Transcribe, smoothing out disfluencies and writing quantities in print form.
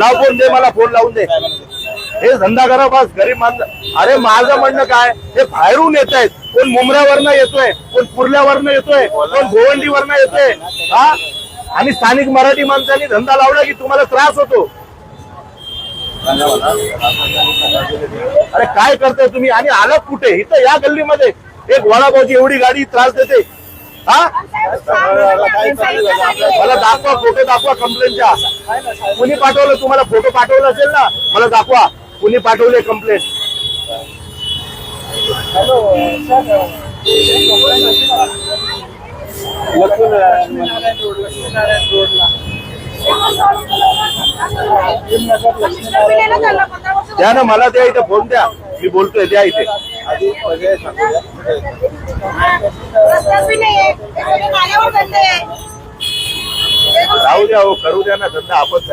लाव फोन दे, मला फोन लावून दे. हे धंदा करा बस, गरीब माणसं. अरे माझं म्हणणं काय, हे बाहेरून येत आहेत. कोण मुंबऱ्यावरनं येतोय, कोण कुर्ल्यावरनं येतोय, कोण गोवंडीवरनं येतोय. हा, आणि स्थानिक मराठी माणसांनी धंदा लावला की तुम्हाला त्रास होतो. अरे काय करताय तुम्ही, आणि आलात कुठे? इथं या गल्लीमध्ये एक वडापावची एवढी गाडी त्रास देते. हा, मला दाखवा, फोटो दाखवा कंप्लेंटच्या. कुणी पाठवलं तुम्हाला? फोटो पाठवला असेल ना, मला दाखवा कुणी पाठवले कंप्लेंट. द्या ना, मला द्या, इथे फोन द्या, मी बोलतोय, द्या इथे. राहू द्या हो, करू द्या ना धंदा आपण.